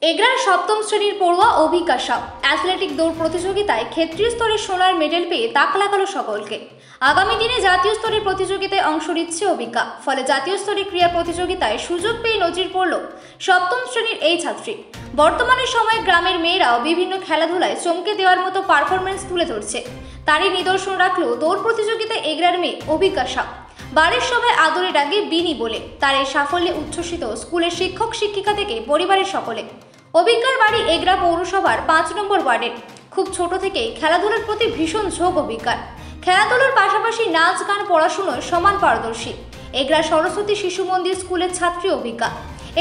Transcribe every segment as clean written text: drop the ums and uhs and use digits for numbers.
এগরার সপ্তম শ্রেণীর পড়ুয়া অভিকা সাউ অ্যাথলেটিক দৌড় প্রতিযোগিতায় ক্ষেত্রীয় স্তরে সোনার মেডেল পেয়ে তাক লাগালো সকলকে। আগামী দিনে জাতীয় স্তরের প্রতিযোগিতায় অংশ নিচ্ছে অভিকা, ফলে জাতীয় স্তরের ক্রীড়া প্রতিযোগিতায় সুযোগ পেয়ে নজির পড়ল সপ্তম শ্রেণীর এই ছাত্রী। বর্তমানে সময়ে গ্রামের মেয়েরাও বিভিন্ন খেলাধুলায় চমকে দেওয়ার মতো পারফরমেন্স তুলে ধরছে। তারই নিদর্শন রাখলো দৌড় প্রতিযোগিতায় এগরার মেয়ে অভিকা সাউ। বাড়ির সবাই আদরে ডাকে বিনি বলে। তার এই সাফল্যে উচ্ছ্বসিত স্কুলের শিক্ষক শিক্ষিকা থেকে পরিবারের সকলে। অভিজ্ঞার বাড়ি এগরা পৌরসভার 5 নম্বর ওয়ার্ডের। খুব ছোট থেকেই খেলাধুলার প্রতি ভীষণ ঝোঁক অভিজ্ঞার। খেলাধুলার পাশাপাশি নাচ গান পড়াশুনোয় সমান পারদর্শী। এগরা সরস্বতী শিশু মন্দির স্কুলের ছাত্রী অভিজ্ঞা।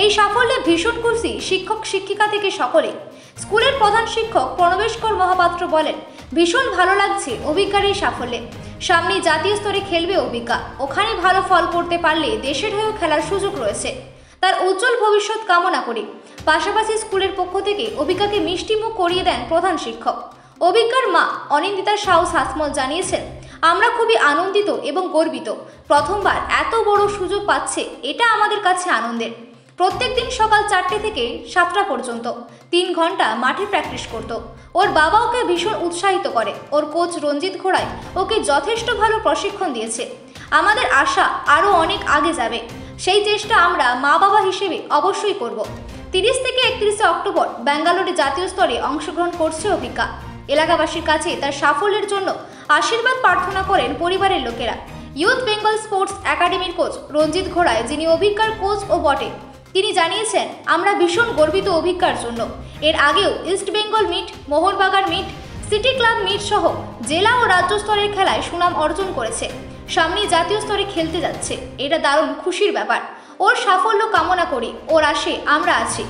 এই সাফল্যে ভীষণ খুশি শিক্ষক শিক্ষিকা থেকে সকলেই। স্কুলের প্রধান শিক্ষক প্রণবেশকর মহাপাত্র বলেন, ভীষণ ভালো লাগছে অভিজ্ঞার এই সাফল্যে। সামনে জাতীয় স্তরে খেলবে অভিজ্ঞা। ওখানে ভালো ফল করতে পারলে দেশের হয়েও খেলার সুযোগ রয়েছে। তার উজ্জ্বল ভবিষ্যৎ কামনা করি। পাশাপাশি স্কুলের পক্ষ থেকে অভিজ্ঞাকে মিষ্টি মুখ করিয়ে দেন প্রধান শিক্ষক। অভিজ্ঞার মা অনিন্দিতা সাউ সাসমল জানিয়েছেন, আমরা খুবই আনন্দিত এবং গর্বিত। প্রথমবার এত বড় সুযোগ পাচ্ছে, এটা আমাদের কাছে আনন্দের। প্রত্যেক দিন সকাল 4টে থেকে 7টা পর্যন্ত 3 ঘন্টা মাঠে প্র্যাকটিস করত। ওর বাবা ওকে ভীষণ উৎসাহিত করে। ওর কোচ রঞ্জিত ঘোড়াই ওকে যথেষ্ট ভালো প্রশিক্ষণ দিয়েছে। আমাদের আশা আরও অনেক আগে যাবে। সেই চেষ্টা আমরা মা বাবা হিসেবে অবশ্যই করব। 30 থেকে 31 অক্টোবর ব্যাঙ্গালোরে জাতীয় স্তরে অংশগ্রহণ করছে অভিজ্ঞা। এলাকাবাসীর কাছে তার সাফল্যের জন্য আশীর্বাদ প্রার্থনা করেন পরিবারের লোকেরা। ইউথ বেঙ্গল স্পোর্টস একাডেমির কোচ রঞ্জিত ঘোড়াই, যিনি অভিজ্ঞার কোচ ও বটে, তিনি জানিয়েছেন, আমরা ভীষণ গর্বিত অভিজ্ঞার জন্য। এর আগেও East Bengal meet, Mohun Bagan meet, city club meet সহ জেলা ও রাজ্য স্তরের খেলায় সুনাম অর্জন করেছে। সামনে জাতীয় স্তরে খেলতে যাচ্ছে, এটা দারুণ খুশির ব্যাপার। ওর সাফল্য কামনা করি। ওর আশে আমরা আছি।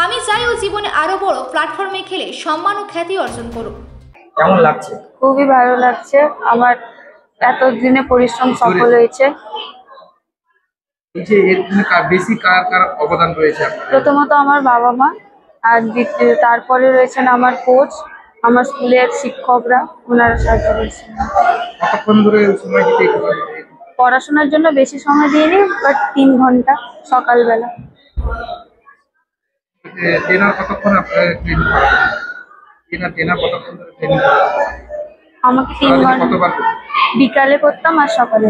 আমি চাই ও জীবনে আরো বড় প্ল্যাটফর্মে খেলে সম্মান ও খ্যাতি অর্জন করুক। কেমন লাগছে? খুবই ভালো লাগছে। আমার এতদিনে পরিশ্রম সফল হয়েছে। এই যে এর বেশি কার কার অবদান রয়েছে আপনার? প্রথমত আমার বাবা মা, আর তারপরে রয়েছেন আমার কোচ, আমার স্কুলের শিক্ষকরা, ওনারা সাহায্য করেছেন। কতক্ষণ ধরে সময় দিতে? পড়াশোনার জন্য বেশি সময় দিইনি, বাট 3 ঘন্টা সকালবেলা। ট্রেনার কতক্ষণ আপনার ট্রেনিং করান? ট্রেনার কতক্ষণ ধরে ট্রেনিং করান? আমাকে 3 ঘন্টা, কতবার? বিকালে করতাম আর সকালে।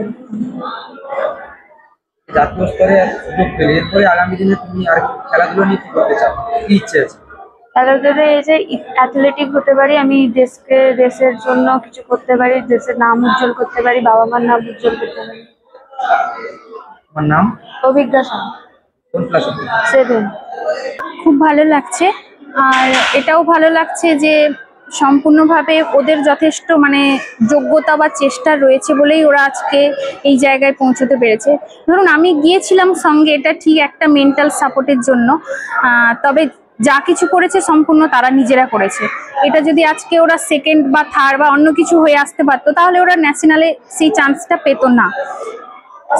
জাতীয় স্তরে সুযোগ পেলে এরপরে আগামী দিনে তুমি আর খেলাধুলো নিয়ে কি করতে চাও? কি ইচ্ছে আছে? খেলাধুলায় এই যে অ্যাথলেটিক হতে পারি, আমি দেশের জন্য কিছু করতে পারি, দেশের নাম উজ্জ্বল করতে পারি, বাবা মার নাম উজ্জ্বল করতে পারি। আমার নাম অভিজ্ঞা সাউ, কোন ক্লাসে? 7। খুব ভালো লাগছে। আর এটাও ভালো লাগছে যে সম্পূর্ণভাবে ওদের যথেষ্ট যোগ্যতা বা চেষ্টা রয়েছে বলেই ওরা আজকে এই জায়গায় পৌঁছতে পেরেছে। ধরুন আমি গিয়েছিলাম সঙ্গে, এটা ঠিক একটা মেন্টাল সাপোর্টের জন্য, তবে যা কিছু করেছে সম্পূর্ণ তারা নিজেরা করেছে। এটা যদি আজকে ওরা সেকেন্ড বা থার্ড বা অন্য কিছু হয়ে আসতে পারতো, তাহলে ওরা ন্যাশনালে সেই চান্সটা পেতো না।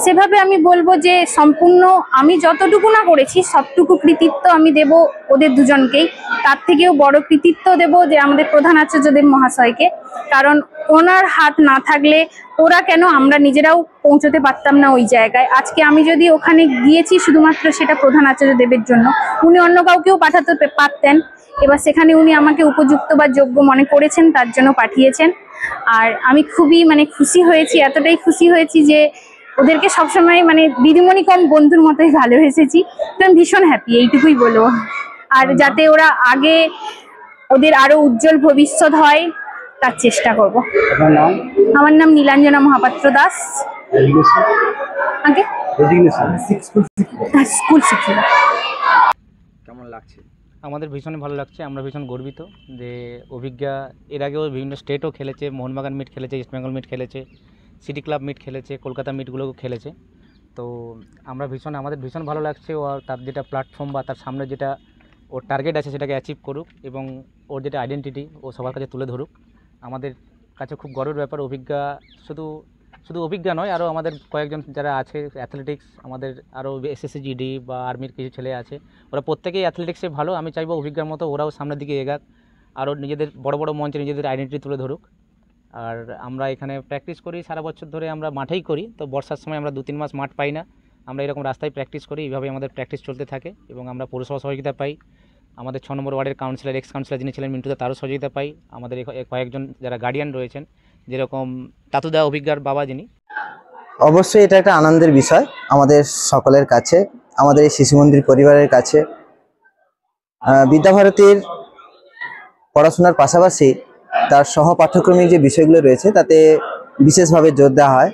সেভাবে আমি বলবো যে সম্পূর্ণ আমি যতটুকু না করেছি সবটুকু কৃতিত্ব আমি দেব ওদের দুজনকেই। তার থেকেও বড় কৃতিত্ব দেব যে আমাদের প্রধান আচার্যদেব মহাশয়কে, কারণ ওনার হাত না থাকলে ওরা কেন, আমরা নিজেরাও পৌঁছতে পারতাম না ওই জায়গায়। আজকে আমি যদি ওখানে গিয়েছি শুধুমাত্র সেটা প্রধান আচার্যদেবের জন্য। উনি অন্য কাউকেও পাঠাতে পারতেন, এবার সেখানে উনি আমাকে উপযুক্ত বা যোগ্য মনে করেছেন, তার জন্য পাঠিয়েছেন। আর আমি খুবই খুশি হয়েছি, এতটাই খুশি হয়েছি যে ওদেরকে সবসময় দিদিমণি কম বন্ধুর মতোই ভালোবেসেছি। তো আমি ভীষণ হ্যাপি, এইটুকুই বলবো। আর যাতে ওরা আগে ওদের আরো উজ্জ্বল ভবিষ্যৎ হয় তার চেষ্টা করব। আমার নাম নীলাঞ্জনা মহাপাত্র দাস। আগে স্কুল শিক্ষিকা। কেমন লাগছে? আমাদের ভীষণ ভালো লাগছে। আমরা ভীষণ গর্বিত যে অভিজ্ঞা এর আগেও বিভিন্ন স্টেটও খেলেছে, মোহনবাগান মিট খেলেছে, ইস্ট বেঙ্গল মিট খেলেছে, সিটি ক্লাব মিট খেলেছে, কলকাতা মিটগুলোও খেলেছে। তো আমাদের ভীষণ ভালো লাগছে। ও তার যেটা প্ল্যাটফর্ম বা তার সামনে যেটা ওর টার্গেট আছে সেটাকে অ্যাচিভ করুক, এবং ওর যেটা আইডেন্টিটি ও সবার কাছে তুলে ধরুক। আমাদের কাছে খুব গর্বের ব্যাপার। অভিজ্ঞা শুধু অভিজ্ঞা নয়, আরও আমাদের কয়েকজন যারা আছে অ্যাথলেটিক্স, আমাদের আরও এসএসসি জিডি বা আর্মির কিছু ছেলে আছে, ওরা প্রত্যেকেই অ্যাথলেটিক্সে ভালো। আমি চাইবো অভিজ্ঞার মতো ওরাও সামনের দিকে এগাক, আরও নিজেদের বড় বড় মঞ্চে নিজেদের আইডেন্টিটি তুলে ধরুক। আর আমরা এখানে প্র্যাকটিস করি সারা বছর ধরে, আমরা মাঠেই করি। তো বর্ষার সময় আমরা 2-3 মাস মাঠ পাই না, আমরা এরকম রাস্তায় প্র্যাকটিস করি। এইভাবে আমাদের প্র্যাকটিস চলতে থাকে এবং আমরা পৌরসভা সহযোগিতা পাই। আমাদের 6 নম্বর ওয়ার্ডের কাউন্সিলর এক্স কাউন্সিলর যিনি ছিলেন মিন্টুদা তারও সহযোগিতা পাই। আমাদের কয়েকজন যারা গার্ডিয়ান রয়েছেন, যেরকম তাতুদা অভিজ্ঞার বাবা যিনি। অবশ্যই এটা একটা আনন্দের বিষয় আমাদের সকলের কাছে, আমাদের এই শিশু মন্দির পরিবারের কাছে। বিদ্যাভারতীর পড়াশোনার পাশাপাশি তার সহ পাঠ্যক্রমিক যে বিষয়গুলো রয়েছে তাতে বিশেষভাবে জোর দেওয়া হয়।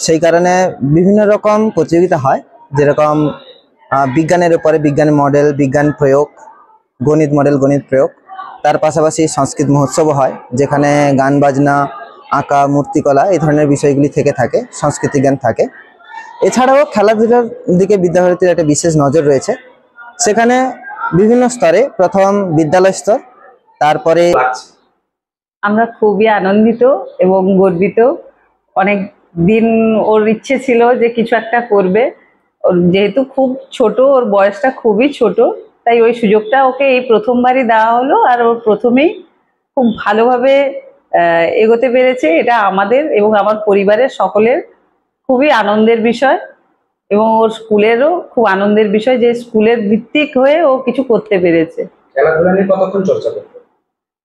সেই কারণে বিভিন্ন রকম প্রতিযোগিতা হয়, যেরকম বিজ্ঞানের উপরে বিজ্ঞান মডেল, বিজ্ঞান প্রয়োগ, গণিত মডেল, গণিত প্রয়োগ। তার পাশাপাশি সংস্কৃত মহোৎসবও হয়, যেখানে গান বাজনা, আঁকা, মূর্তিকলা এই ধরনের বিষয়গুলি থেকে থাকে, সংস্কৃতি জ্ঞান থাকে। এছাড়াও খেলাধুলার দিকে বিদ্যাভারতীর একটা বিশেষ নজর রয়েছে। সেখানে বিভিন্ন স্তরে, প্রথম বিদ্যালয় স্তর, তারপরে আমরা খুবই আনন্দিত এবং গর্বিত। অনেক দিন ওর ইচ্ছে ছিল যে কিছু একটা করবে। ওর যেহেতু খুব ছোট, ওর বয়সটা খুবই ছোট, তাই ওই সুযোগটা ওকে এই প্রথমবারই দেওয়া হলো। আর ওর প্রথমেই খুব ভালোভাবে এগোতে পেরেছে। এটা আমাদের এবং আমার পরিবারের সকলের খুবই আনন্দের বিষয়, এবং ওর স্কুলেরও খুব আনন্দের বিষয় যে স্কুলের ভিত্তিক হয়ে ও কিছু করতে পেরেছে। খেলাধুলা নিয়ে কতক্ষণ চর্চা করতে?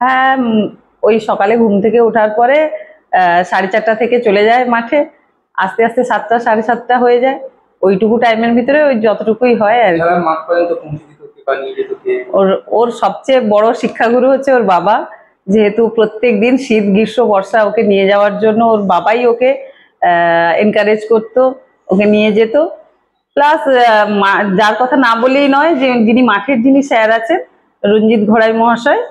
হ্যাঁ, ওই সকালে ঘুম থেকে ওঠার পরে 4:30 থেকে চলে যায় মাঠে, আস্তে আস্তে 7টা 7:30 হয়ে যায়। ওইটুকু টাইমের ভিতরে ওই যতটুকুই হয় আর কি। খেলার মাঠ পর্যন্ত পৌঁছে দিত কে বা নিয়ে যেত কে? ওর সবচেয়ে বড় শিক্ষাগুরু হচ্ছে ওর বাবা। যেহেতু প্রত্যেক দিন শীত, গ্রীষ্ম, বর্ষা ওকে নিয়ে যাওয়ার জন্য ওর বাবাই ওকে এনকারেজ করতো, ওকে নিয়ে যেত। প্লাস যার কথা না বলেই নয়, যে যিনি মাঠের যিনি স্যার আছেন, রঞ্জিত ঘোড়াই মহাশয়,